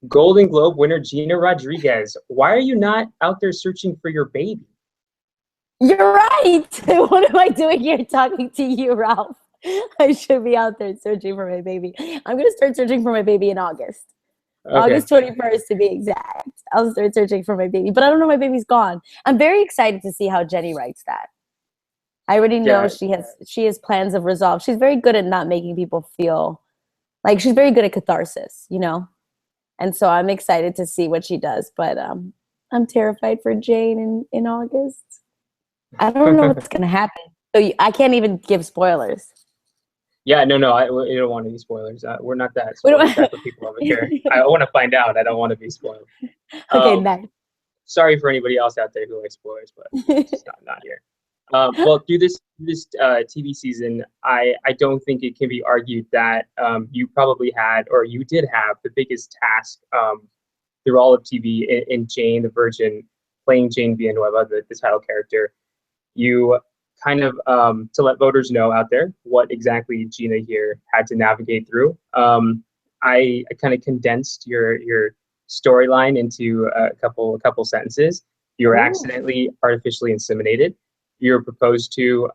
Golden Globe winner Gina Rodriguez. Why are you not out there searching for your baby? You're right. What am I doing here talking to you, Ralph? I should be out there searching for my baby. I'm going to start searching for my baby in August. Okay. August 21st to be exact. I'll start searching for my baby. But I don't know, my baby's gone. I'm very excited to see how Jenny writes that. I already know Yeah. she has plans of resolve. She's very good at not making people feel like she's very good at catharsis, you know? And so I'm excited to see what she does. But I'm terrified for Jane in August. I don't know what's going to happen. So I can't even give spoilers. Yeah, no, I don't want any spoilers. We're not that We spoiler don't. type of people over here. I want to find out. I don't want to be spoiled. Okay, Um, nice. Sorry for anybody else out there who likes spoilers, but just not here. Well, through this TV season, I don't think it can be argued that you probably had, or you did have, the biggest task through all of TV in Jane the Virgin, playing Jane Villanueva, the title character. You kind of, to let voters know out there what exactly Gina here had to navigate through. I kind of condensed your storyline into a couple sentences. You were Ooh. accidentally artificially inseminated. You were proposed to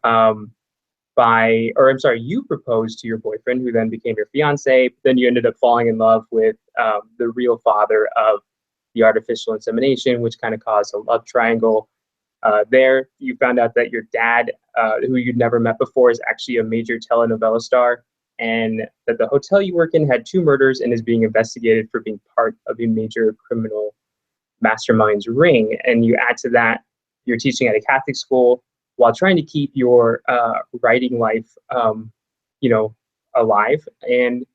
you proposed to your boyfriend, who then became your fiance. Then you ended up falling in love with the real father of the artificial insemination, which kind of caused a love triangle. There, you found out that your dad, who you'd never met before, is actually a major telenovela star, and that the hotel you work in had two murders and is being investigated for being part of a major criminal mastermind's ring. And you add to that, you're teaching at a Catholic school while trying to keep your writing life, alive. And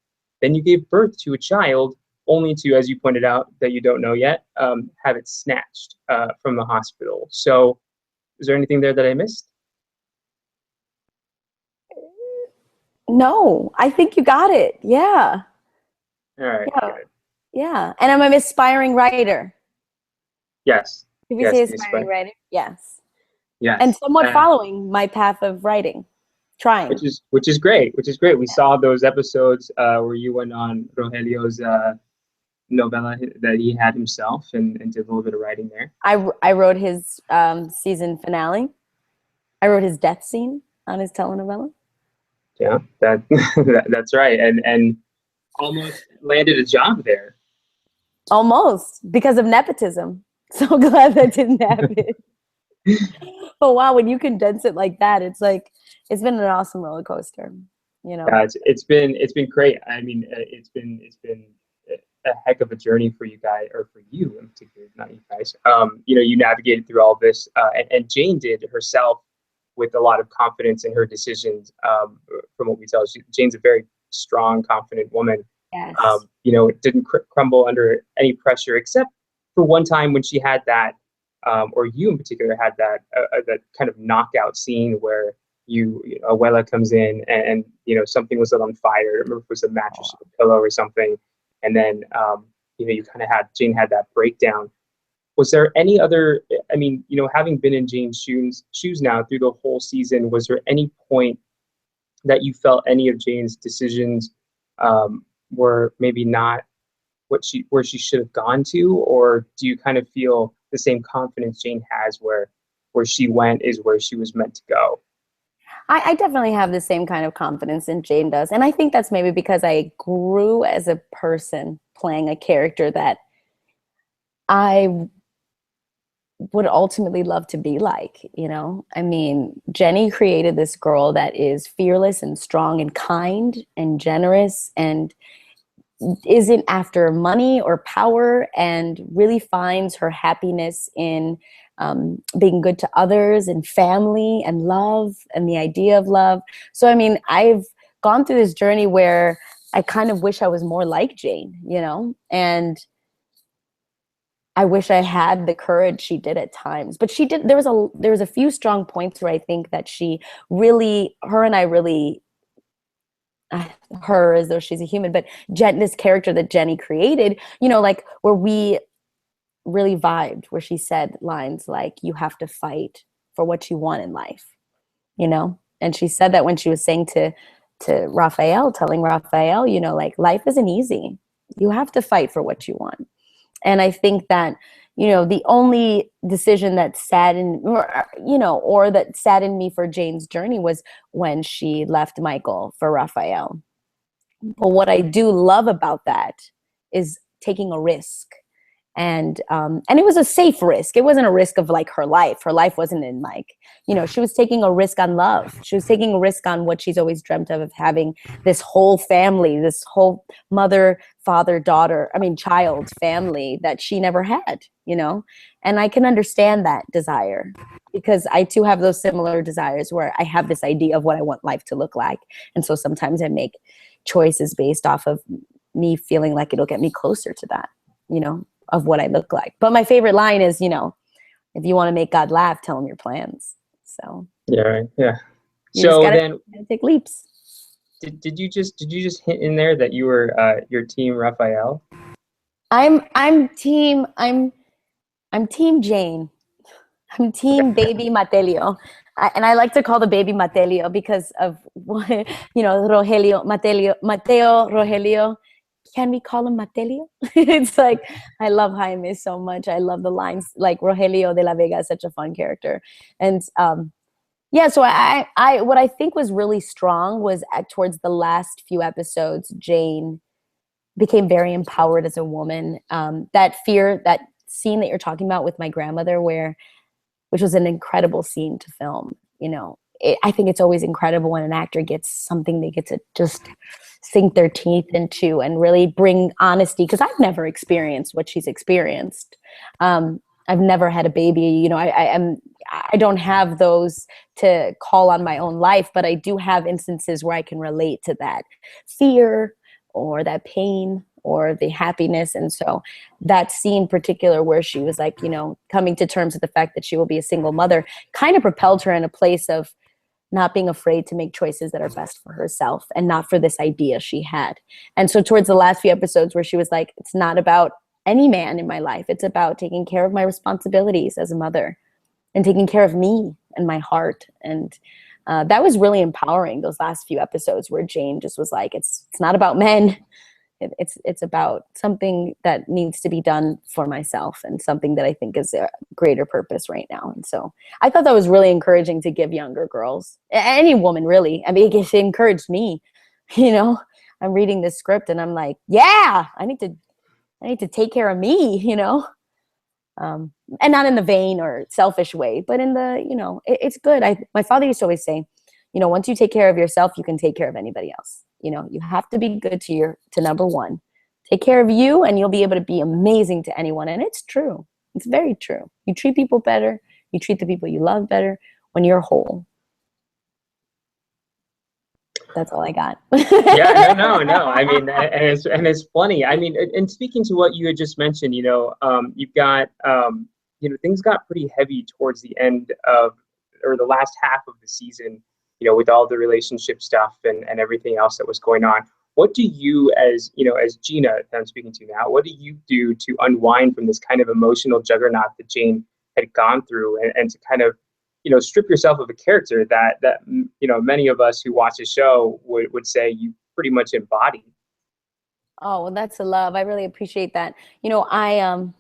then you gave birth to a child, only to, as you pointed out, that you don't know yet, have it snatched from the hospital. So, is there anything there that I missed? No, I think you got it. Yeah. All right, Yeah. good. Yeah. And I'm an aspiring writer. Yes, Did we yes, say the aspiring writer? Yes. And yes, somewhat following my path of writing, trying. which is great, which is great. We saw those episodes where you went on Rogelio's novella that he had himself and did a little bit of writing there. I wrote his season finale. I wrote his death scene on his telenovela. Yeah, that's right, and almost landed a job there. Almost, because of nepotism. So glad that didn't happen. But wow, when you condense it like that, it's been an awesome roller coaster, you know. It's been great. I mean, it's been a heck of a journey for you guys, or for you in particular, not you guys. You navigated through all this, and Jane did herself with a lot of confidence in her decisions. From what we tell, Jane's a very strong, confident woman. Yes. It didn't crumble under any pressure, except for one time when she had that, or you in particular had that kind of knockout scene where Abuela comes in and something was lit on fire. I remember if it was a mattress or a pillow or something, and then you kind of Jane had that breakdown. Was there any other? I mean, having been in Jane's shoes now through the whole season, was there any point that you felt any of Jane's decisions were maybe not where she should have gone to, or do you kind of feel the same confidence Jane has where she went is where she was meant to go? I definitely have the same kind of confidence in Jane does. And I think that's maybe because I grew as a person playing a character that I would ultimately love to be like, I mean, Jenny created this girl that is fearless and strong and kind and generous and isn't after money or power, and really finds her happiness in being good to others and family and love and the idea of love. So, I mean, I've gone through this journey where I kind of wish I was more like Jane, and I wish I had the courage she did at times. But she did. There was a few strong points where I think that her and I really, her as though she's a human, but this character that Jenny created, like where we really vibed, where she said lines like, you have to fight for what you want in life, and she said that when she was saying to Raphael, telling Raphael, like, life isn't easy, You have to fight for what you want. And I think that, you know, the only decision that saddened, or that saddened me for Jane's journey was when she left Michael for Raphael. But what I do love about that is taking a risk. And it was a safe risk. It wasn't a risk of like her life. Her life wasn't in like, you know, she was taking a risk on love. She was taking a risk on what she's always dreamt of having this whole family, this whole mother, father, daughter, child family that she never had, you know? And I can understand that desire because I too have those similar desires where I have this idea of what I want life to look like. And so sometimes I make choices based off of me feeling like it'll get me closer to that, you know, of what I look like. But my favorite line is, you know, if you want to make God laugh, tell him your plans. So yeah, right. Yeah. you So just then gotta take leaps. did you just hint in there that you were your team Raphael? I'm team Jane. I'm team baby Matelio. And I like to call the baby Matelio because of, you know, Mateo, Rogelio. Can we call him Matelio? It's like, I love Jaime so much. I love the lines, like Rogelio de la Vega is such a fun character. And yeah, so I what I think was really strong was towards the last few episodes, Jane became very empowered as a woman. That scene that you're talking about with my grandmother, which was an incredible scene to film. You know, I think it's always incredible when an actor gets something they get to just sink their teeth into and really bring honesty. Because I've never experienced what she's experienced. I've never had a baby. You know, I don't have those to call on my own life, but I do have instances where I can relate to that fear or that pain or the happiness. And so that scene in particular where she was like, you know, coming to terms with the fact that she will be a single mother kind of propelled her in a place of not being afraid to make choices that are best for herself and not for this idea she had. And so towards the last few episodes where she was like, it's not about any man in my life. It's about taking care of my responsibilities as a mother and taking care of me and my heart. And that was really empowering, those last few episodes where Jane just was like, it's not about men. It's about something that needs to be done for myself and something that I think is a greater purpose right now. And so I thought that was really encouraging to give younger girls, any woman really. I mean, it encouraged me, you know. I'm reading this script and I'm like, yeah, I need to take care of me, you know. And not in the vain or selfish way, but in the, you know, it's good. My father used to always say, you know, once you take care of yourself, you can take care of anybody else. You know, you have to be good to number one. Take care of you and you'll be able to be amazing to anyone. And it's true. It's very true. You treat people better. You treat the people you love better when you're whole. That's all I got. Yeah, no. I mean, and it's funny. I mean, and speaking to what you had just mentioned, you know, you've got, you know, things got pretty heavy towards the end of, or the last half of the season, you know, with all the relationship stuff and everything else that was going on. What do you, as, you know, as Gina that I'm speaking to now, what do you do to unwind from this kind of emotional juggernaut that Jane had gone through and to kind of, you know, strip yourself of a character that you know, many of us who watch the show would say you pretty much embody? Oh, well, that's a love. I really appreciate that. You know, I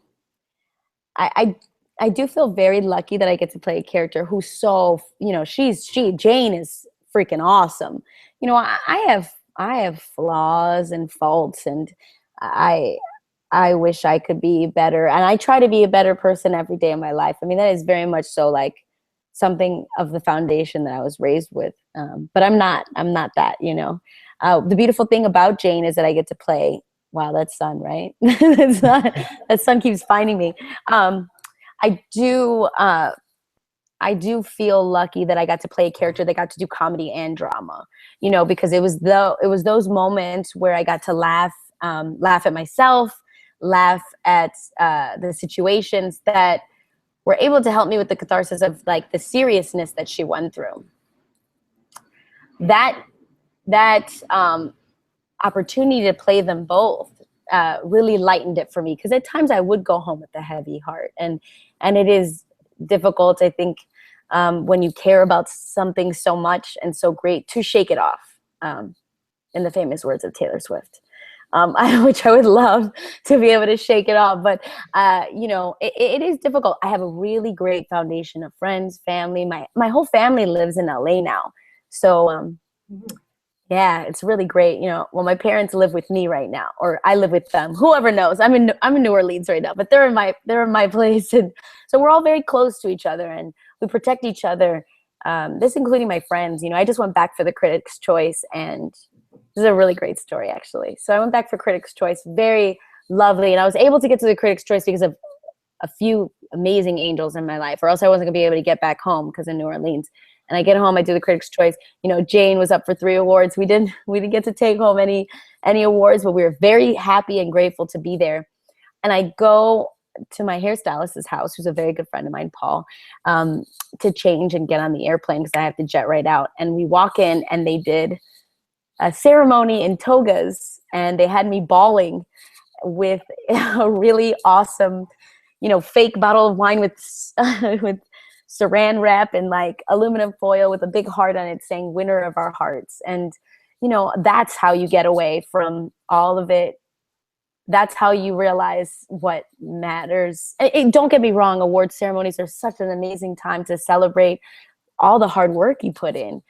do feel very lucky that I get to play a character who's so, you know, Jane is freaking awesome. You know, I have flaws and faults, and I wish I could be better, and I try to be a better person every day of my life. I mean, that is very much so like something of the foundation that I was raised with. But I'm not that, you know. The beautiful thing about Jane is that I get to play. Wow, that's sun, right? That sun keeps finding me. I do feel lucky that I got to play a character that got to do comedy and drama, you know, because it was those moments where I got to laugh at myself, laugh at the situations that were able to help me with the catharsis of like the seriousness that she went through. That opportunity to play them both really lightened it for me, because at times I would go home with a heavy heart, and it is difficult, I think, when you care about something so much and so great, to shake it off, in the famous words of Taylor Swift. which I would love to be able to shake it off. But, you know, it is difficult. I have a really great foundation of friends, family. My whole family lives in LA now. So, yeah, it's really great. You know, well, my parents live with me right now, or I live with them. Whoever knows, I'm in New Orleans right now, but they're in my place, and so we're all very close to each other, and we protect each other. This including my friends. You know, I just went back for the Critics' Choice, and this is a really great story, actually. So I went back for Critics' Choice, very lovely, and I was able to get to the Critics' Choice because of a few amazing angels in my life, or else I wasn't gonna be able to get back home because in New Orleans. And I get home, I do the Critics' Choice. You know, Jane was up for 3 awards. We didn't get to take home any awards, but we were very happy and grateful to be there. And I go to my hairstylist's house, who's a very good friend of mine, Paul, to change and get on the airplane because I have to jet right out. And we walk in, and they did a ceremony in togas, and they had me bawling with a really awesome, you know, fake bottle of wine with saran wrap and like aluminum foil with a big heart on it saying "winner of our hearts." And, you know, that's how you get away from all of it. That's how you realize what matters. Don't get me wrong, award ceremonies are such an amazing time to celebrate all the hard work you put in.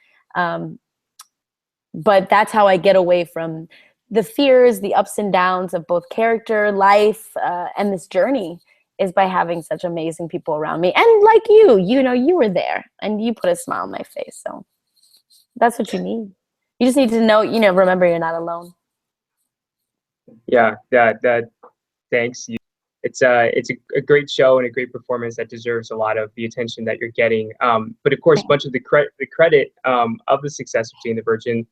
But that's how I get away from the fears, the ups and downs of both character, life, and this journey, is by having such amazing people around me. And like you know, you were there and you put a smile on my face. So that's what you need. You just need to know, you know, remember you're not alone. Yeah, thanks. It's a great show and a great performance that deserves a lot of the attention that you're getting. But of course, much of the credit of the success of Jane the Virgin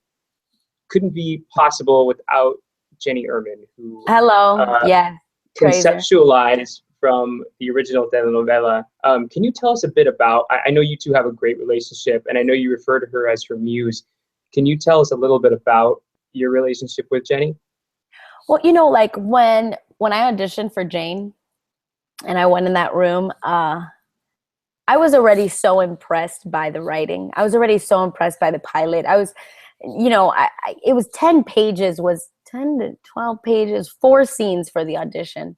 couldn't be possible without Jenny Erman, who Yeah, conceptualized from the original telenovela. Can you tell us a bit about? I know you two have a great relationship, and I know you refer to her as your muse. Can you tell us a little bit about your relationship with Jenny? Well, you know, like when I auditioned for Jane and I went in that room, I was already so impressed by the writing. I was already so impressed by the pilot. I was, you know, it was 10 pages, was 10 to 12 pages, 4 scenes for the audition.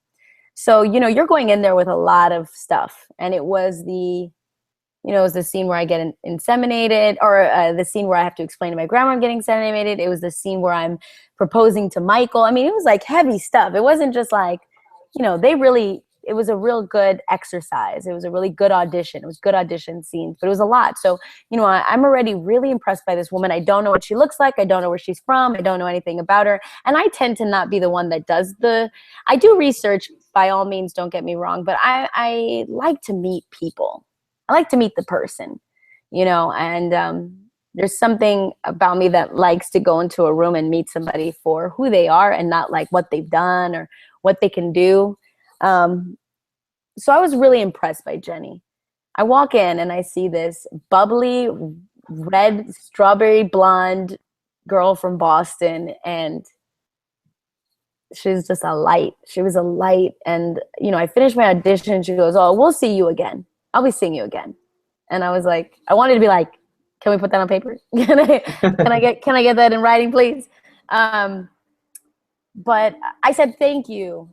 So, you know, you're going in there with a lot of stuff. And it was the scene where I get inseminated, or the scene where I have to explain to my grandma I'm getting inseminated. It was the scene where I'm proposing to Michael. I mean, it was like heavy stuff. It wasn't just like, you know, it was a real good exercise. It was a really good audition. It was good audition scenes, but it was a lot. So, you know, I'm already really impressed by this woman. I don't know what she looks like. I don't know where she's from. I don't know anything about her. And I tend to not be the one that does I do research, by all means, don't get me wrong, but I like to meet people. I like to meet the person, you know, and there's something about me that likes to go into a room and meet somebody for who they are and not like what they've done or what they can do. So I was really impressed by Jenny. I walk in and I see this bubbly, red, strawberry blonde girl from Boston, and she's just a light. She was a light. And, you know, I finished my audition. She goes, "Oh, we'll see you again. I'll be seeing you again." And I was like, I wanted to be like, "Can we put that on paper? Can I get that in writing, please?" But I said, thank you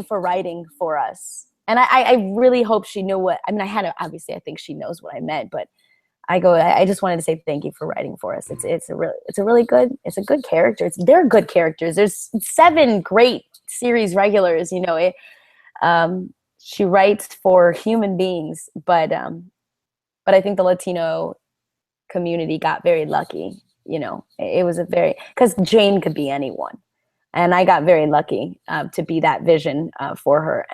for writing for us. And I really hope she knew what, I mean, obviously I think she knows what I meant, but I just wanted to say thank you for writing for us. It's a good character. They're good characters. There's 7 great series regulars, you know. She writes for human beings, but I think the Latino community got very lucky. You know, it was because Jane could be anyone. And I got very lucky to be that vision for her.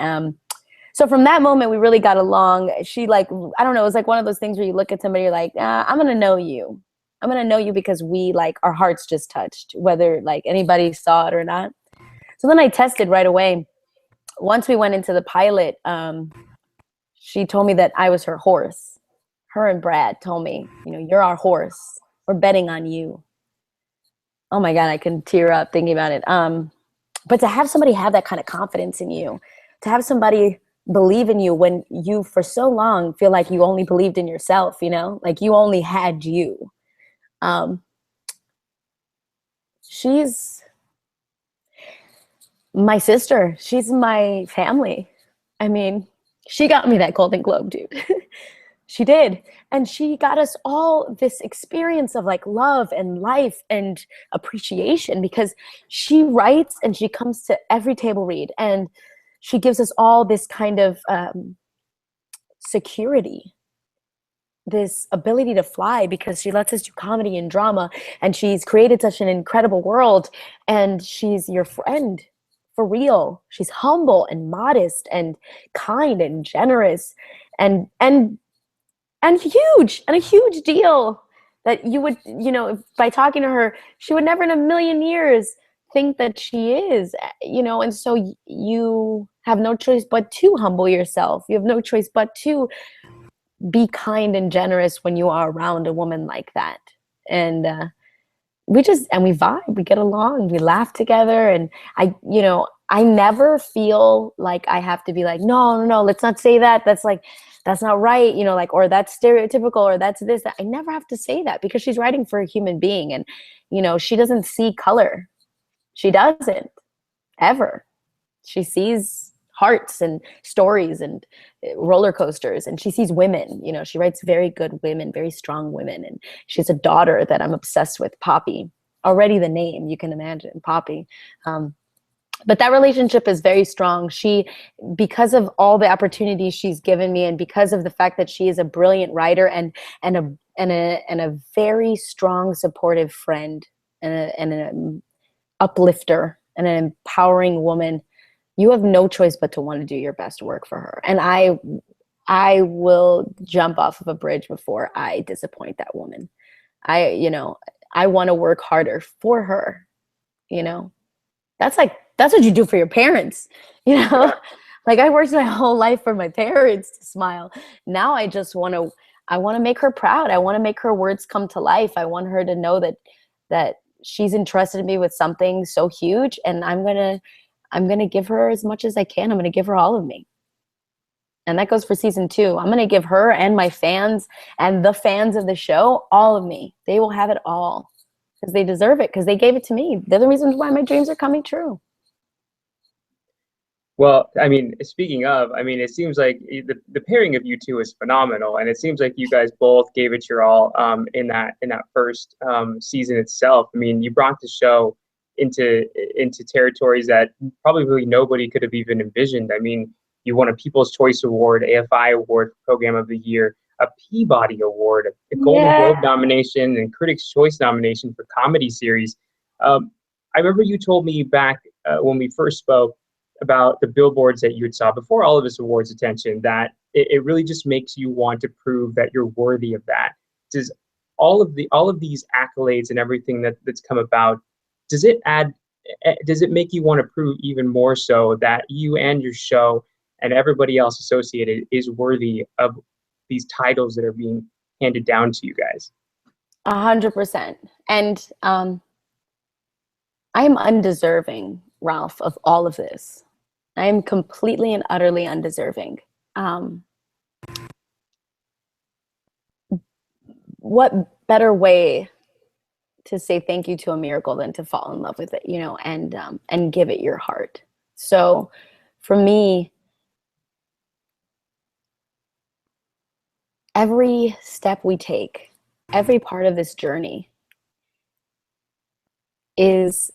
So from that moment, we really got along. She I don't know, it was like one of those things where you look at somebody, you're like, I'm going to know you. I'm going to know you because we our hearts just touched, whether anybody saw it or not. So then I tested right away. Once we went into the pilot, she told me that I was her horse. Her and Brad told me, you know, "You're our horse. We're betting on you." Oh my God, I can tear up thinking about it. But to have somebody have that kind of confidence in you, to have somebody believe in you when you for so long feel like you only believed in yourself, you know, like you only had you. She's My sister, she's my family. I mean, she got me that Golden Globe, dude. She did. And she got us all this experience of like love and life and appreciation, because she writes and she comes to every table read, and she gives us all this kind of security, this ability to fly, because she lets us do comedy and drama, and she's created such an incredible world, and she's your friend for real. She's humble and modest and kind and generous and huge, and a huge deal that you would, by talking to her, she would never in a million years think that she is, and so you have no choice but to humble yourself. You have no choice but to be kind and generous when you are around a woman like that. And we vibe, we get along, we laugh together. And I never feel like I have to be like, no, let's not say that. That's not right, or that's stereotypical, or that's this, that. I never have to say that, because she's writing for a human being, and, she doesn't see color. She doesn't, ever. She sees hearts and stories and roller coasters, and she sees women. She writes very good women, very strong women, and she has a daughter that I'm obsessed with, Poppy. Already the name, you can imagine, Poppy. But that relationship is very strong. Because of all the opportunities she's given me, and because of the fact that she is a brilliant writer and a very strong, supportive friend, and an uplifter and an empowering woman, you have no choice but to want to do your best work for her. And I will jump off of a bridge before I disappoint that woman. I want to work harder for her. That's what you do for your parents, Like, I worked my whole life for my parents to smile. Now I just want to make her proud. I want to make her words come to life. I want her to know that she's entrusted me with something so huge, and I'm going to give her as much as I can. I'm going to give her all of me. And that goes for season 2. I'm going to give her and my fans and the fans of the show all of me. They will have it all, because they deserve it, because they gave it to me. They're the reasons why my dreams are coming true. Well, I mean, speaking of, it seems like the pairing of you two is phenomenal, and it seems like you guys both gave it your all in that first season itself. You brought the show into territories that probably nobody could have even envisioned. You won a People's Choice Award, AFI Award for Program of the Year, a Peabody Award, a Golden Globe nomination, and Critics' Choice nomination for Comedy Series. I remember you told me back when we first spoke about the billboards that you had saw before all of this awards attention, that it really just makes you want to prove that you're worthy of that. Does all of these accolades and everything that's come about, does it make you want to prove even more so that you and your show and everybody else associated is worthy of these titles that are being handed down to you guys? 100%. And I am undeserving, Ralph, of all of this. I am completely and utterly undeserving. What better way to say thank you to a miracle than to fall in love with it, and give it your heart. So for me, every step we take, every part of this journey is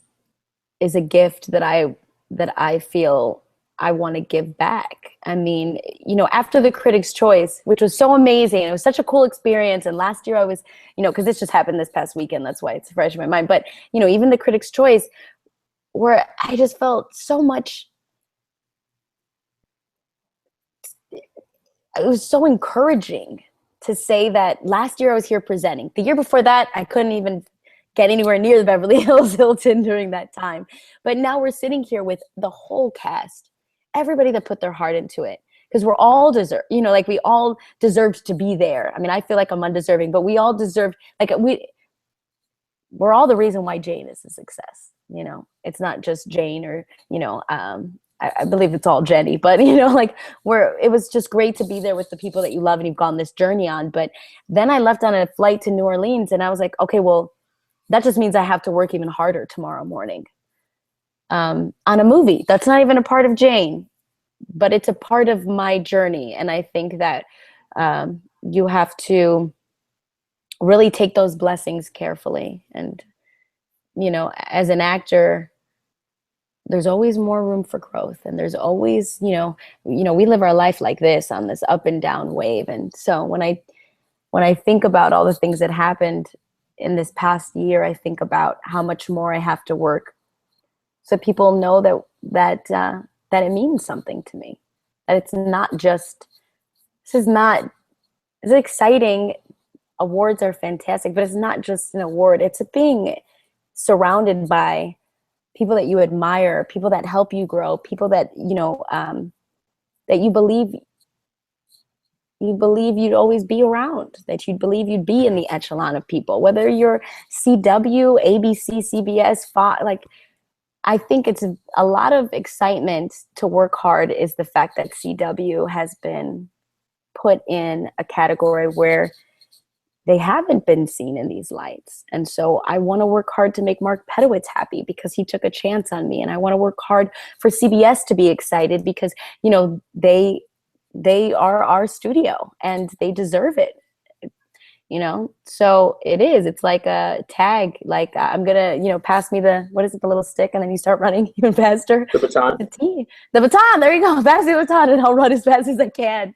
a gift that I feel I want to give back. After the Critics' Choice, which was so amazing, it was such a cool experience. And last year I was, because this just happened this past weekend, that's why it's fresh in my mind. But, even the Critics' Choice, where I just felt so much, it was so encouraging to say that last year I was here presenting. The year before that, I couldn't even get anywhere near the Beverly Hills Hilton during that time. But now we're sitting here with the whole cast, everybody that put their heart into it, because we all deserved to be there. I feel like I'm undeserving, but we all deserve, we're all the reason why Jane is a success. It's not just Jane or, I believe it's all Jenny, but it was just great to be there with the people that you love and you've gone this journey on. But then I left on a flight to New Orleans, and I was like, okay, well, that just means I have to work even harder tomorrow morning. on a movie. That's not even a part of Jane, but it's a part of my journey. And I think that you have to really take those blessings carefully. And, you know, as an actor, there's always more room for growth, and there's always, you know, we live our life like this, on this up and down wave. And so when I think about all the things that happened in this past year, I think about how much more I have to work so people know that it means something to me. That it's not just, it's exciting. Awards are fantastic, but it's not just an award. It's being surrounded by people that you admire, people that help you grow, people that, you know, that you believe you'd always be around, that you'd believe you'd be in the echelon of people, whether you're CW, ABC, CBS, Fox. Like, I think it's a lot of excitement to work hard is the fact that CW has been put in a category where they haven't been seen in these lights. And so I want to work hard to make Mark Pedowitz happy because he took a chance on me. And I want to work hard for CBS to be excited because, you know, they are our studio and they deserve it, you know? So it's like a tag, like I'm going to, you know, pass me the little stick, and then you start running even faster. The baton. The baton, there you go. Pass me the baton and I'll run as fast as I can.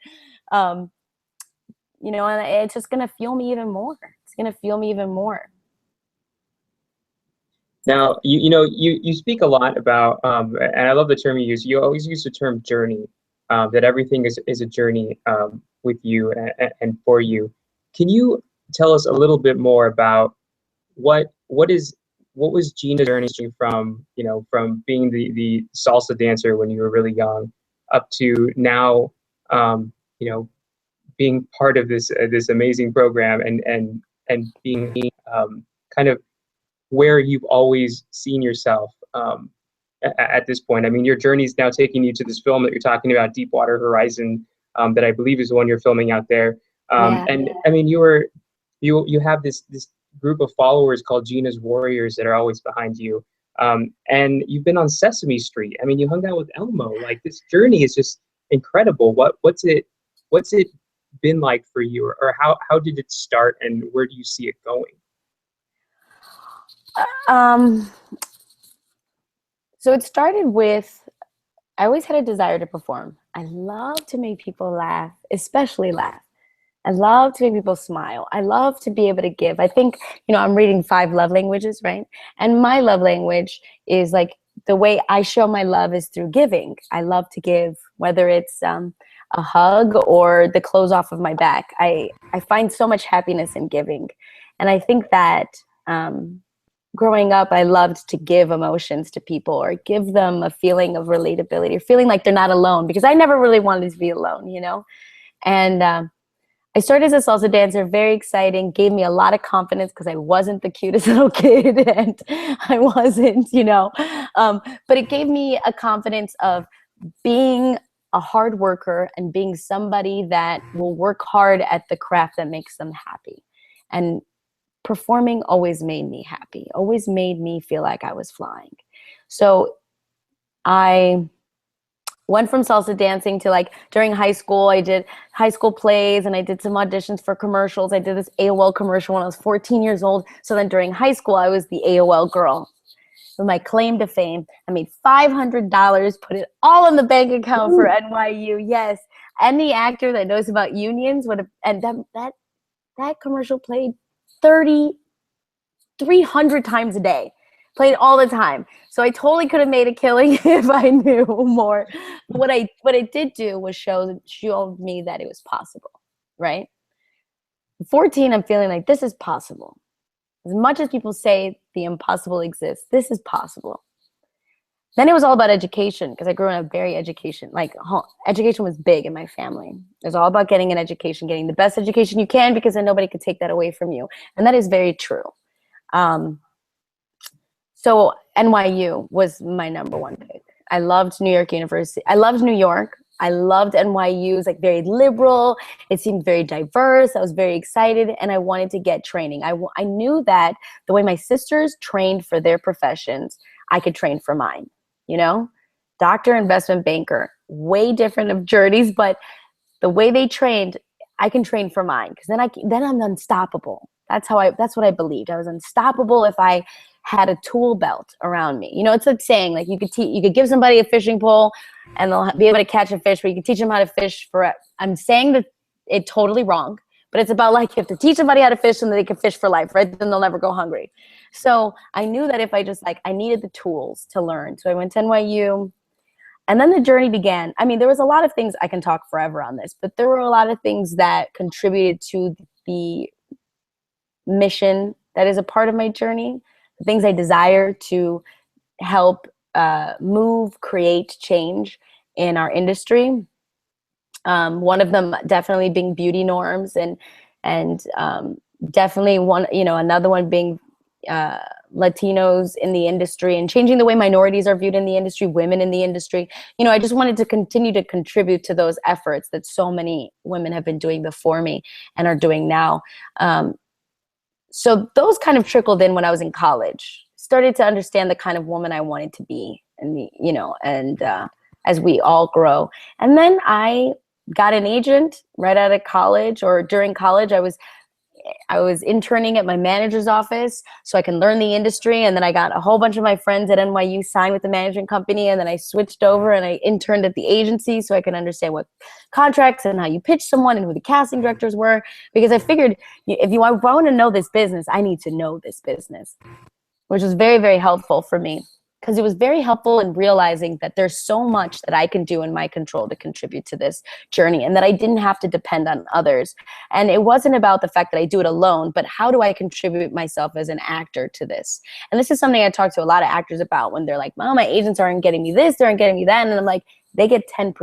You know, and it's just going to fuel me even more. It's going to fuel me even more. Now, you speak a lot about, and I love the term you use. You always use the term journey, that everything is a journey with you and for you. Can you tell us a little bit more about what was Gina's journey from, you know, from being the salsa dancer when you were really young up to now, you know, being part of this amazing program and being kind of where you've always seen yourself at this point. I mean, your journey is now taking you to this film that you're talking about, Deepwater Horizon, that I believe is the one you're filming out there. Yeah. And I mean, you have this group of followers called Gina's Warriors that are always behind you. And you've been on Sesame Street. I mean, you hung out with Elmo. Like, this journey is just incredible. What's it been like for you, or how did it start, and where do you see it going? So it started with, I always had a desire to perform. I love to make people laugh, especially laugh. I love to make people smile. I love to be able to give. I think, you know, I'm reading 5 love languages, right? And my love language is like, the way I show my love is through giving. I love to give, whether it's a hug or the clothes off of my back. I find so much happiness in giving. And I think that growing up, I loved to give emotions to people, or give them a feeling of relatability, or feeling like they're not alone, because I never really wanted to be alone, you know? And I started as a salsa dancer, very exciting, gave me a lot of confidence because I wasn't the cutest little kid, and I wasn't, you know, but it gave me a confidence of being a hard worker and being somebody that will work hard at the craft that makes them happy. And performing always made me happy, always made me feel like I was flying. So I went from salsa dancing to, like, during high school, I did high school plays and I did some auditions for commercials. I did this AOL commercial when I was 14 years old. So then during high school, I was the AOL girl. With my claim to fame, I made $500, put it all in the bank account for NYU. Yes, any actor that knows about unions would have, and that commercial played 300 times a day, played all the time. So I totally could have made a killing if I knew more. But what I did do was show me that it was possible, right? At 14, I'm feeling like this is possible. As much as people say the impossible exists, this is possible. Then it was all about education, because I grew in a very education was big in my family. It was all about getting an education, getting the best education you can, because then nobody could take that away from you. And that is very true. So NYU was my number one pick. I loved New York University. I loved New York. I loved NYU. It was like very liberal. It seemed very diverse. I was very excited, and I wanted to get training. I knew that the way my sisters trained for their professions, I could train for mine. you know, doctor, investment banker, way different of journeys, but the way they trained, I can train for mine, because then I'm unstoppable. That's what I believed. I was unstoppable if I had a tool belt around me. You know, it's like saying, like, you could give somebody a fishing pole and they'll be able to catch a fish, but you can teach them how to fish forever. I'm saying that it's totally wrong, but it's about, like, you have to teach somebody how to fish and then they can fish for life, right? Then they'll never go hungry. So I knew that if I just, like, I needed the tools to learn. So I went to NYU. And then the journey began. I mean, there was a lot of things, I can talk forever on this, but there were a lot of things that contributed to the mission that is a part of my journey, the things I desire to help move, create change in our industry. One of them definitely being beauty norms, and definitely another one being Latinos in the industry and changing the way minorities are viewed in the industry, women in the industry. You know, I just wanted to continue to contribute to those efforts that so many women have been doing before me and are doing now. So those kind of trickled in when I was in college, started to understand the kind of woman I wanted to be, and as we all grow. And then I got an agent right out of college, or during college. I was interning at my manager's office so I can learn the industry. And then I got a whole bunch of my friends at NYU signed with the management company. And then I switched over and I interned at the agency so I can understand what contracts and how you pitch someone and who the casting directors were. Because I figured if I want to know this business, I need to know this business, which was very, very helpful for me. Because it was very helpful in realizing that there's so much that I can do in my control to contribute to this journey, and that I didn't have to depend on others. And it wasn't about the fact that I do it alone, but how do I contribute myself as an actor to this? And this is something I talk to a lot of actors about when they're like, oh, my agents aren't getting me this, they aren't getting me that. And I'm like, they get 10%.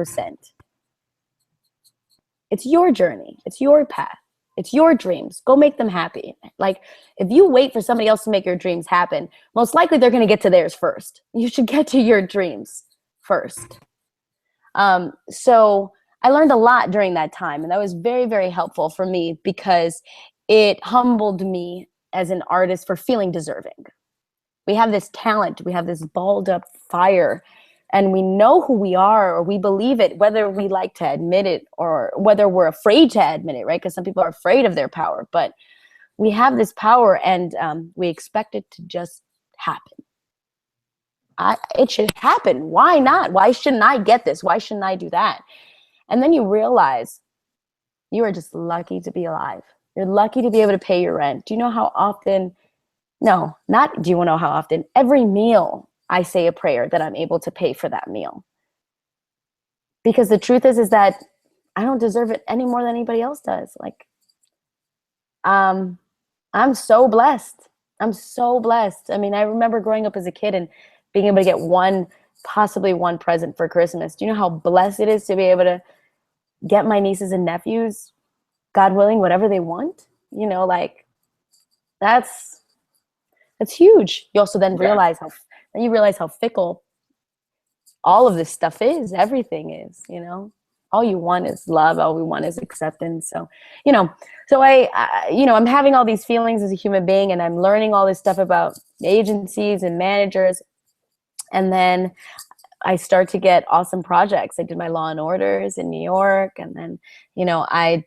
It's your journey. It's your path. It's your dreams. Go make them happy. Like, if you wait for somebody else to make your dreams happen, most likely they're going to get to theirs first. You should get to your dreams first. So I learned a lot during that time, and that was very, very helpful for me because it humbled me as an artist for feeling deserving. We have this talent. We have this balled up fire, and we know who we are, or we believe it, whether we like to admit it or whether we're afraid to admit it, right? Because some people are afraid of their power, but we have this power, and we expect it to just happen. It should happen. Why not? Why shouldn't I get this? Why shouldn't I do that? And then you realize you are just lucky to be alive. You're lucky to be able to pay your rent. Do you know how often? No, not do you want to know how often? Every meal I say a prayer that I'm able to pay for that meal. Because the truth is that I don't deserve it any more than anybody else does. Like, I'm so blessed. I'm so blessed. I mean, I remember growing up as a kid and being able to get possibly one present for Christmas. Do you know how blessed it is to be able to get my nieces and nephews, God willing, whatever they want? You know, like, that's huge. You also then realize how fickle all of this stuff is. Everything is, all you want is love. All we want is acceptance. So, I'm having all these feelings as a human being, and I'm learning all this stuff about agencies and managers. And then I start to get awesome projects. I did my Law and Orders in New York. And then, I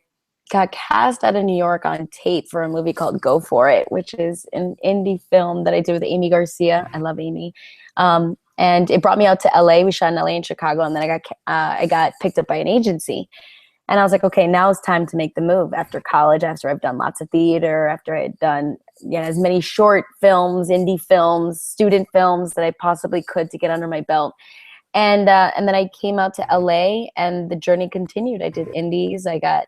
got cast out of New York on tape for a movie called Go For It, which is an indie film that I did with Amy Garcia. I love Amy. And it brought me out to LA. We shot in LA and Chicago. And then I got picked up by an agency. And I was like, okay, now it's time to make the move after college, after I've done lots of theater, after I had done as many short films, indie films, student films that I possibly could to get under my belt. And then I came out to LA, and the journey continued. I did indies. I got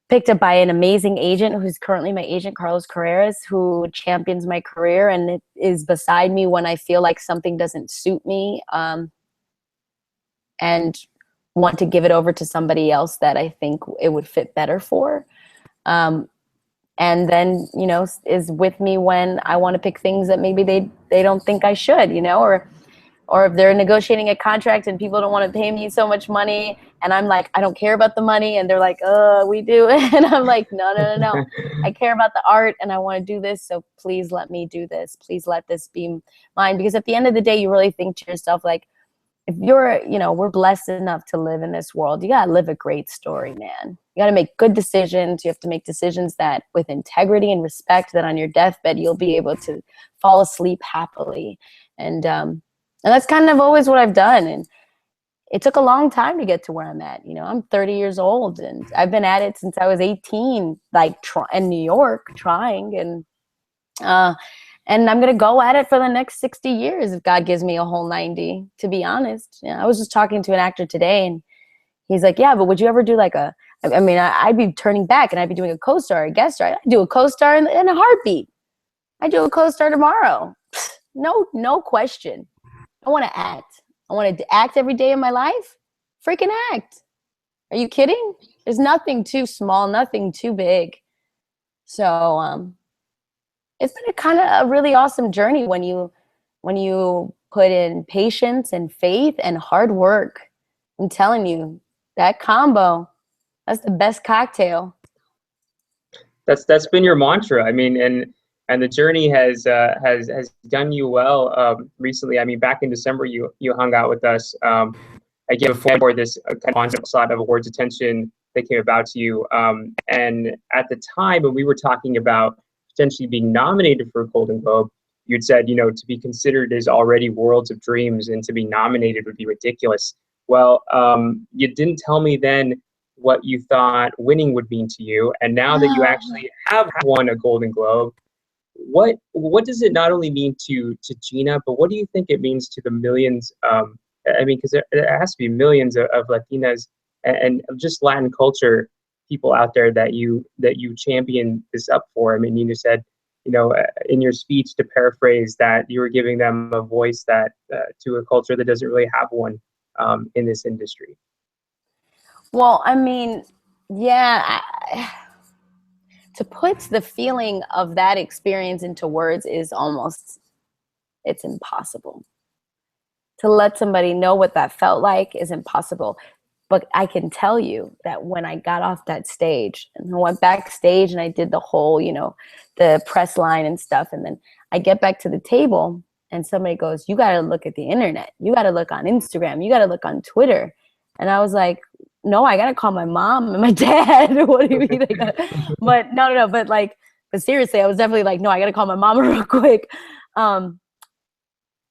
picked up by an amazing agent who's currently my agent, Carlos Carreras, who champions my career and is beside me when I feel like something doesn't suit me, and want to give it over to somebody else that I think it would fit better for. And then, is with me when I want to pick things that maybe they don't think I should, or if they're negotiating a contract and people don't want to pay me so much money, and I'm like, I don't care about the money, and they're like, we do. And I'm like, no. I care about the art and I want to do this, so please let me do this. Please let this be mine. Because at the end of the day, you really think to yourself, like, if you're, we're blessed enough to live in this world, you got to live a great story, man. You got to make good decisions. You have to make decisions that with integrity and respect, that on your deathbed, you'll be able to fall asleep happily. And that's kind of always what I've done. And it took a long time to get to where I'm at. I'm 30 years old and I've been at it since I was 18, like in New York trying. And I'm going to go at it for the next 60 years if God gives me a whole 90, to be honest. I was just talking to an actor today and he's like, yeah, but would you ever do like I'd be turning back and I'd be doing a co-star, a guest star. I'd do a co-star in a heartbeat. I'd do a co-star tomorrow. No question. I want to act. I want to act every day of my life. Freaking act. Are you kidding? There's nothing too small, nothing too big. So it's been a kind of a really awesome journey when you put in patience and faith and hard work. I'm telling you, that combo, that's the best cocktail. That's been your mantra. I mean, and the journey has done you well recently. I mean, back in December, you hung out with us. I gave for this kind of onslaught of awards attention that came about to you. And at the time when we were talking about potentially being nominated for a Golden Globe, you'd said, to be considered is already worlds of dreams, and to be nominated would be ridiculous. Well, you didn't tell me then what you thought winning would mean to you. And now that you actually have won a Golden Globe, what does it not only mean to Gina, but what do you think it means to the millions? Because there has to be millions of Latinas and just Latin culture people out there that you champion this up for. I mean, you said, in your speech, to paraphrase, that you were giving them a voice that to a culture that doesn't really have one in this industry. Well, I mean, yeah, to put the feeling of that experience into words is it's impossible. To let somebody know what that felt like is impossible. But I can tell you that when I got off that stage and I went backstage and I did the whole, the press line and stuff, and then I get back to the table and somebody goes, you got to look at the internet. You got to look on Instagram. You got to look on Twitter. And I was like, no, I got to call my mom and my dad. What do you mean? But no. But seriously, I was definitely like, no, I got to call my mom real quick.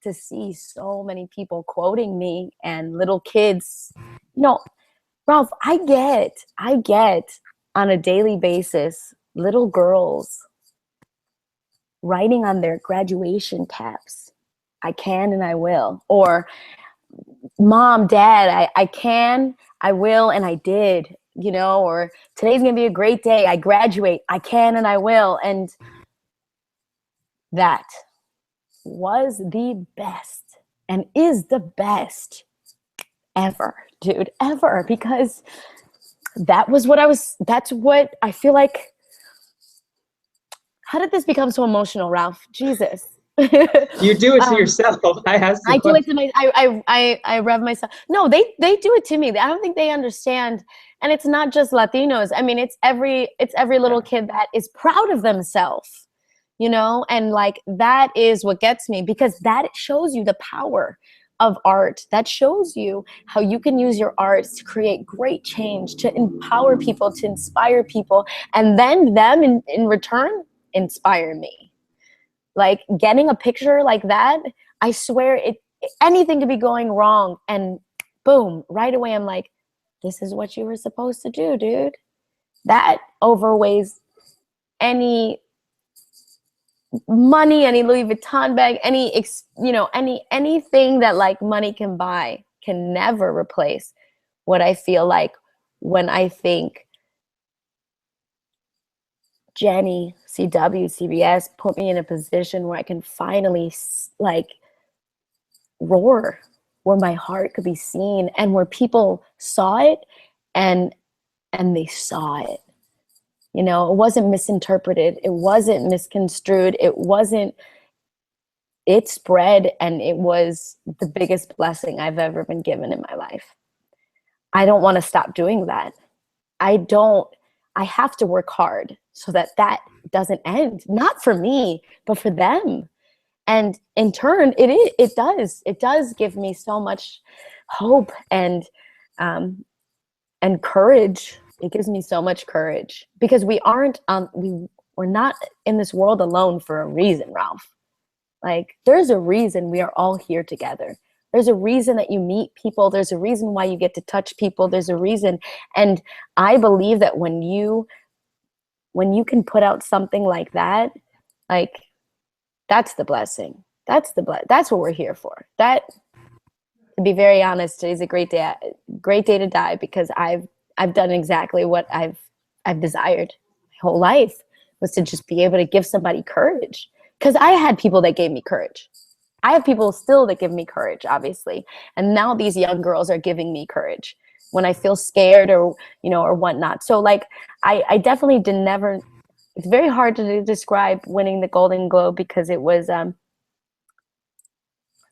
To see so many people quoting me and little kids, Ralph, I get on a daily basis, little girls writing on their graduation caps, I can and I will. Or, Mom, Dad, I can, I will, and I did, or today's going to be a great day. I graduate. I can and I will. And that was the best and is the best ever, dude, ever. Because that's what I feel like. How did this become so emotional, Ralph? Jesus. You do it to yourself. I do it to I rev myself. No, they do it to me. I don't think they understand. And it's not just Latinos. I mean, it's every little kid that is proud of themselves, and that is what gets me, because that shows you the power of art. That shows you how you can use your art to create great change, to empower people, to inspire people, and then them in return inspire me. Like, getting a picture like that, I swear anything could be going wrong, and boom, right away I'm like, this is what you were supposed to do, dude. That overweighs any money, any Louis Vuitton bag, anything that money can buy can never replace what I feel like when I think Jenny, CW, CBS put me in a position where I can finally roar, where my heart could be seen, and where people saw it and they saw it. It wasn't misinterpreted. It wasn't misconstrued. It it spread, and it was the biggest blessing I've ever been given in my life. I don't want to stop doing that. I have to work hard so that doesn't end, not for me, but for them. And in turn, it does give me so much hope and courage. It gives me so much courage, because we're not in this world alone for a reason, Ralph. Like, there's a reason we are all here together. There's a reason that you meet people. There's a reason why you get to touch people. There's a reason. And I believe that when you can put out something like that, like, that's the blessing. That's what we're here for. That, to be very honest, today's a great day to die, because I've done exactly what I've desired my whole life, was to just be able to give somebody courage. Because I had people that gave me courage. I have people still that give me courage, obviously. And now these young girls are giving me courage when I feel scared or whatnot. So, like, I definitely it's very hard to describe winning the Golden Globe, because it was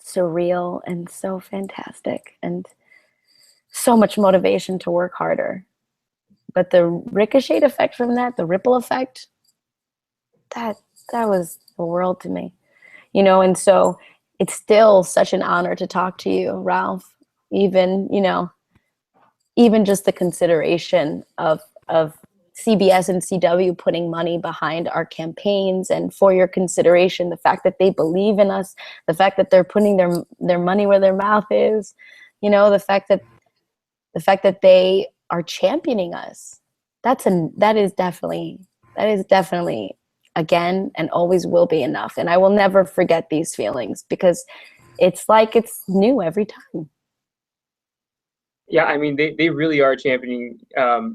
surreal and so fantastic and so much motivation to work harder. But the ricochet effect from that, the ripple effect, that was the world to me, and so it's still such an honor to talk to you, Ralph. Even just the consideration of CBS and CW putting money behind our campaigns, and for your consideration, the fact that they believe in us, the fact that they're putting their money where their mouth is, the fact that they are championing us. That is definitely, again, and always will be enough. And I will never forget these feelings, because it's like it's new every time. Yeah, I mean, they really are championing,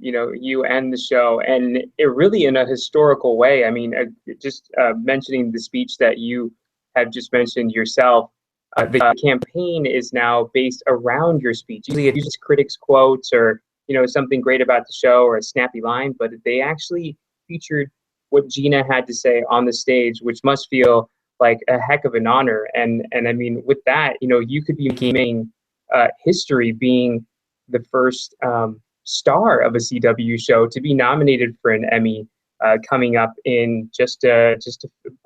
you and the show, and it really in a historical way. I mean, just mentioning the speech that you have just mentioned yourself, the campaign is now based around your speech. Usually it uses critics' quotes or, something great about the show or a snappy line, but they actually featured what Gina had to say on the stage, which must feel like a heck of an honor. And I mean, with that, you could be making history, being the first star of a CW show to be nominated for an Emmy, coming up in just a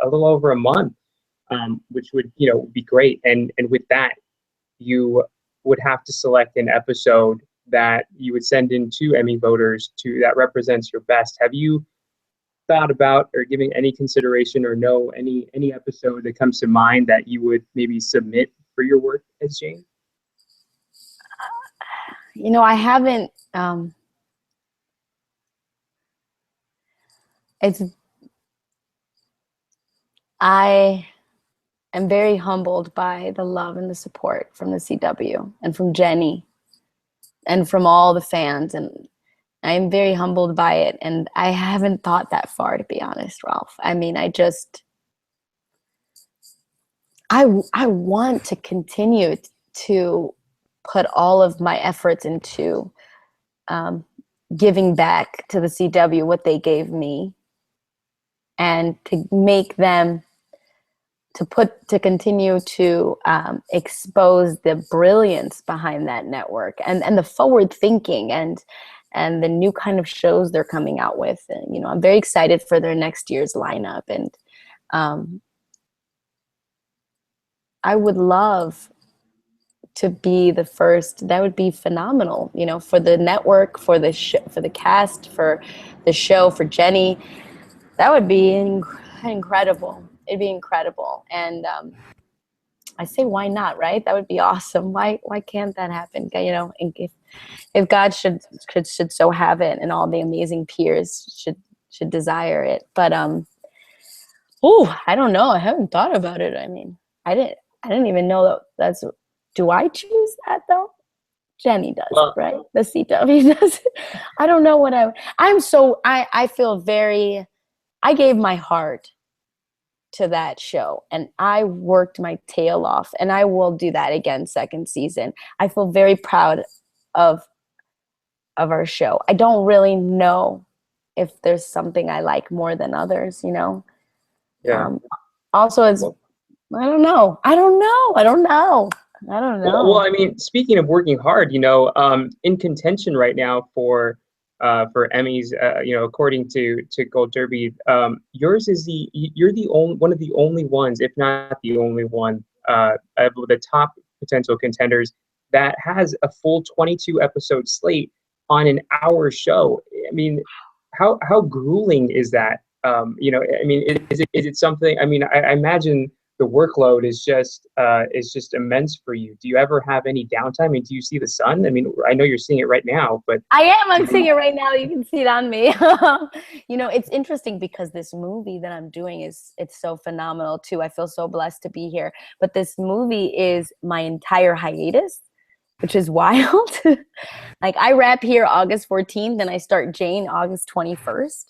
little over a month, which would be great. And with that, you would have to select an episode that you would send in to Emmy voters that represents your best. Have you thought about or giving any consideration or know any episode that comes to mind that you would maybe submit for your work as Jane? I haven't. I am very humbled by the love and the support from the CW and from Jenny and from all the fans, and I'm very humbled by it. And I haven't thought that far, to be honest, Ralph. I mean, I want to continue to put all of my efforts into giving back to the CW what they gave me, and to make them to continue to expose the brilliance behind that network, and the forward thinking and the new kind of shows they're coming out with. And, I'm very excited for their next year's lineup. And I would love to be the first. That would be phenomenal, for the network, for the for the cast, for the show, for Jenny. That would be incredible. It'd be incredible. And I say, why not, right? That would be awesome. Why can't that happen? If God should so have it, and all the amazing peers should desire it. But I don't know. I haven't thought about it. I mean, I didn't even know that's. Do I choose that though? Jenny does, well, right? The CW does. I don't know what I feel very. I gave my heart to that show, and I worked my tail off, and I will do that again second season. I feel very proud of our show. I don't really know if there's something I like more than others, Yeah. Also, as I don't know. I don't know. I don't know. I don't Well, know. I mean, speaking of working hard, in contention right now for Emmys, according to Gold Derby, yours is you're the only one of the only ones, if not the only one, of the top potential contenders that has a full 22 episode slate on an hour show. I mean, how grueling is that? I mean, is it something? I mean, I imagine the workload is just immense for you. Do you ever have any downtime? I mean, do you see the sun? I mean, I know you're seeing it right now, but I am. I'm seeing it right now. You can see it on me. It's interesting because this movie that I'm doing it's so phenomenal too. I feel so blessed to be here. But this movie is my entire hiatus, which is wild. Like I wrap here August 14th and I start Jane August 21st.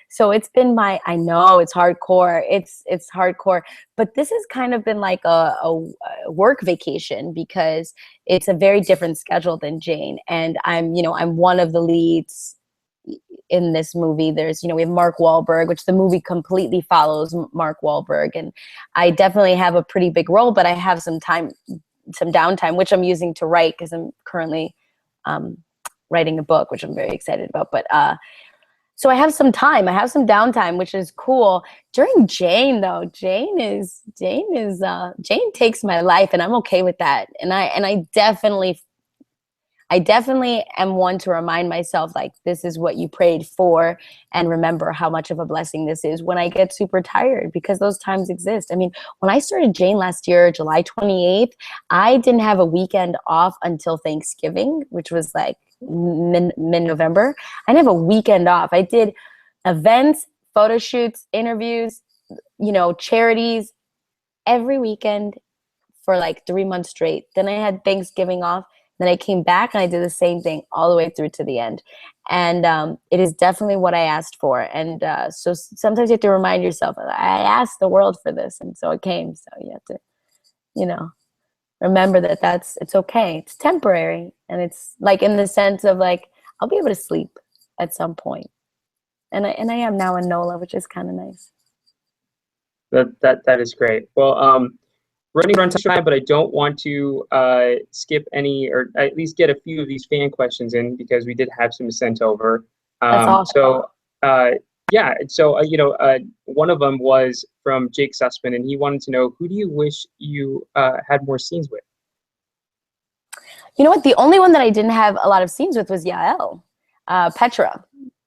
So it's been I know it's hardcore. It's hardcore, but this has kind of been like a work vacation because it's a very different schedule than Jane. And I'm one of the leads in this movie. There's, we have Mark Wahlberg, which the movie completely follows Mark Wahlberg. And I definitely have a pretty big role, but I have some downtime, which I'm using to write because I'm currently writing a book, which I'm very excited about. But so I have some time. I have some downtime, which is cool. During Jane, though, Jane takes my life, and I'm okay with that. And I definitely am one to remind myself, like, this is what you prayed for, and remember how much of a blessing this is when I get super tired, because those times exist. I mean, when I started Jane last year, July 28th, I didn't have a weekend off until Thanksgiving, which was like mid-November. I didn't have a weekend off. I did events, photo shoots, interviews, charities every weekend for like 3 months straight. Then I had Thanksgiving off. Then I came back and I did the same thing all the way through to the end. And it is definitely what I asked for. And so sometimes you have to remind yourself, I asked the world for this, and so it came. So you have to, remember that it's okay. It's temporary. And it's like in the sense of like, I'll be able to sleep at some point. And I am now in NOLA, which is kind of nice. That is great. Well, running on time, but I don't want to skip any, or at least get a few of these fan questions in because we did have some sent over. That's awesome. So yeah, so one of them was from Jake Sussman, and he wanted to know, who do you wish you had more scenes with? You know what? The only one that I didn't have a lot of scenes with was Yael, Petra,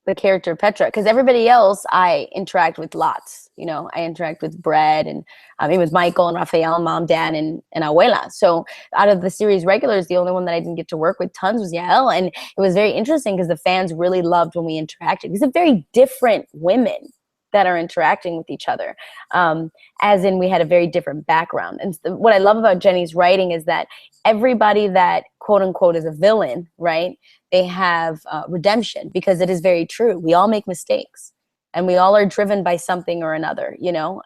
the character Petra, because everybody else I interact with lots. I interact with Brett and with Michael and Rafael, Mom, Dad, and Abuela. So out of the series regulars, the only one that I didn't get to work with tons was Yael. And it was very interesting because the fans really loved when we interacted. These are very different women that are interacting with each other, as in we had a very different background. And what I love about Jenny's writing is that everybody that quote unquote is a villain, right? They have redemption, because it is very true. We all make mistakes. And we all are driven by something or another,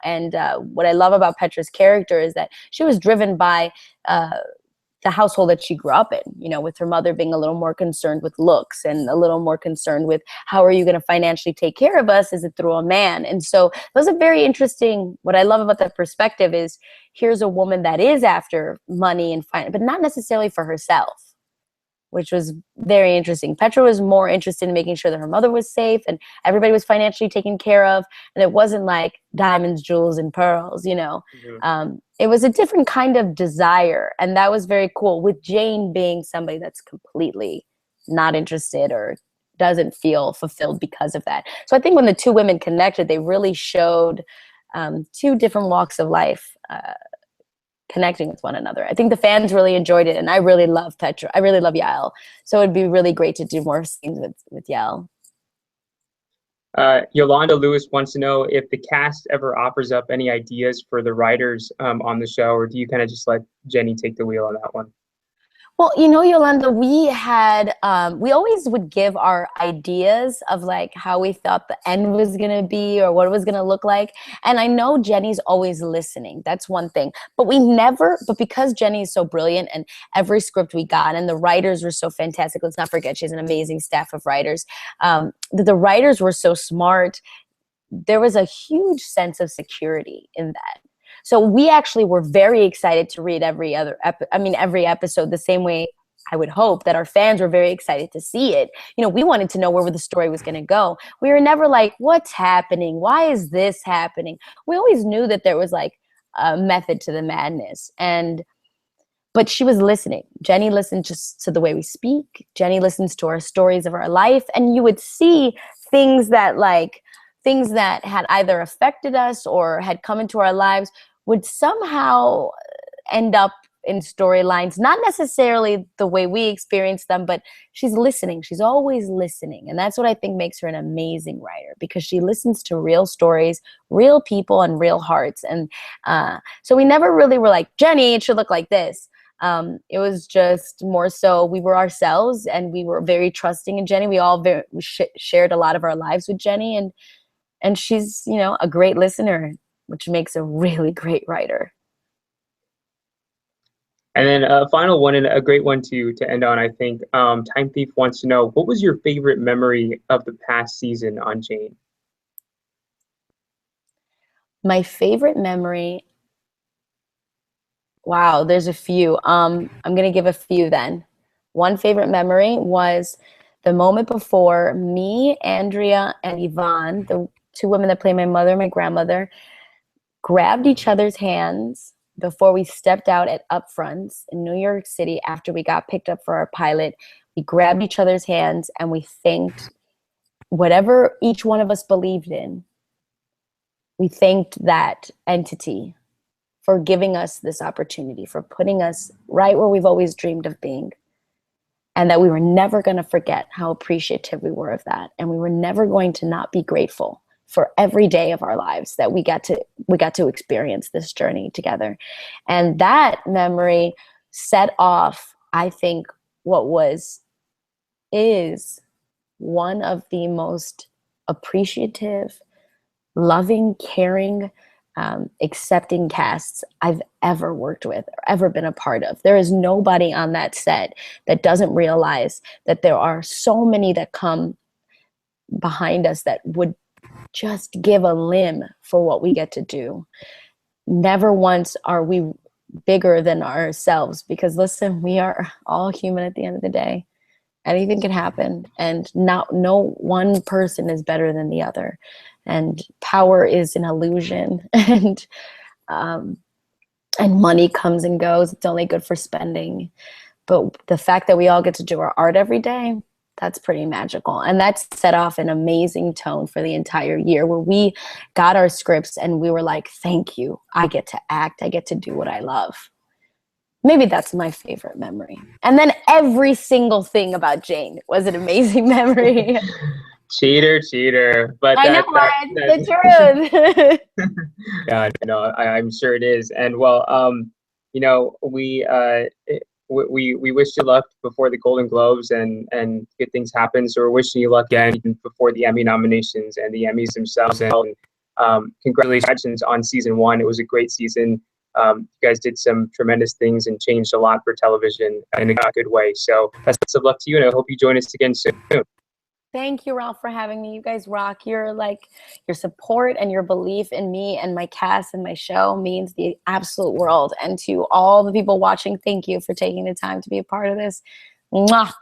And what I love about Petra's character is that she was driven by the household that she grew up in, with her mother being a little more concerned with looks and a little more concerned with how are you going to financially take care of us? Is it through a man? And so those are very interesting. What I love about that perspective is here's a woman that is after money and finance, but not necessarily for herself, which was very interesting. Petra was more interested in making sure that her mother was safe and everybody was financially taken care of. And it wasn't like diamonds, jewels, and pearls, Mm-hmm. It was a different kind of desire. And that was very cool, with Jane being somebody that's completely not interested or doesn't feel fulfilled because of that. So I think when the two women connected, they really showed two different walks of life connecting with one another. I think the fans really enjoyed it, and I really love Petra. I really love Yael. So it'd be really great to do more scenes with Yael. Yolanda Lewis wants to know if the cast ever offers up any ideas for the writers on the show, or do you kind of just let Jenny take the wheel on that one? Well, Yolanda, we always would give our ideas of like how we thought the end was going to be or what it was going to look like. And I know Jenny's always listening. That's one thing. But because Jenny is so brilliant and every script we got and the writers were so fantastic, let's not forget she has an amazing staff of writers. The writers were so smart. There was a huge sense of security in that. So we actually were very excited to read every episode, the same way I would hope that our fans were very excited to see it. You know, we wanted to know where the story was going to go. We were never like, what's happening? Why is this happening? We always knew that there was like a method to the madness. But she was listening. Jenny listened just to the way we speak. Jenny listens to our stories of our life. And you would see things that had either affected us or had come into our lives would somehow end up in storylines, not necessarily the way we experience them, but she's listening. She's always listening. And that's what I think makes her an amazing writer, because she listens to real stories, real people, and real hearts. And so we never really were like, Jenny, it should look like this. It was just more so we were ourselves, and we were very trusting in Jenny. We all shared a lot of our lives with Jenny, and she's, you know, a great listener, which makes a really great writer. And then a final one, and a great one to end on, I think. Time Thief wants to know, what was your favorite memory of the past season on Jane? My favorite memory, wow, there's a few. I'm going to give a few then. One favorite memory was the moment before me, Andrea, and Yvonne, the two women that play my mother and my grandmother, grabbed each other's hands before we stepped out at Upfronts in New York City after we got picked up for our pilot. We grabbed each other's hands and we thanked whatever each one of us believed in. We thanked that entity for giving us this opportunity, for putting us right where we've always dreamed of being. And that we were never going to forget how appreciative we were of that. And we were never going to not be grateful for every day of our lives that we got to experience this journey together. And that memory set off, I think, is one of the most appreciative, loving, caring, accepting casts I've ever worked with or ever been a part of. There is nobody on that set that doesn't realize that there are so many that come behind us that would just give a limb for what we get to do. Never once are we bigger than ourselves, because listen, we are all human at the end of the day. Anything can happen, and no one person is better than the other. And power is an illusion, and money comes and goes. It's only good for spending. But the fact that we all get to do our art every day, that's pretty magical. And that's set off an amazing tone for the entire year, where we got our scripts and we were like, thank you. I get to act. I get to do what I love. Maybe that's my favorite memory. And then every single thing about Jane was an amazing memory. Cheater. But I know, it's the truth. Yeah, no, I'm sure it is. And well, you know, we wish you luck before the Golden Globes, and good things happen. So we're wishing you luck again before the Emmy nominations and the Emmys themselves. And congratulations on season 1. It was a great season. You guys did some tremendous things and changed a lot for television in a good way. So best of luck to you, and I hope you join us again soon. Thank you, Ralph, for having me. You guys rock. Your support and your belief in me and my cast and my show means the absolute world. And to all the people watching, thank you for taking the time to be a part of this. Mwah.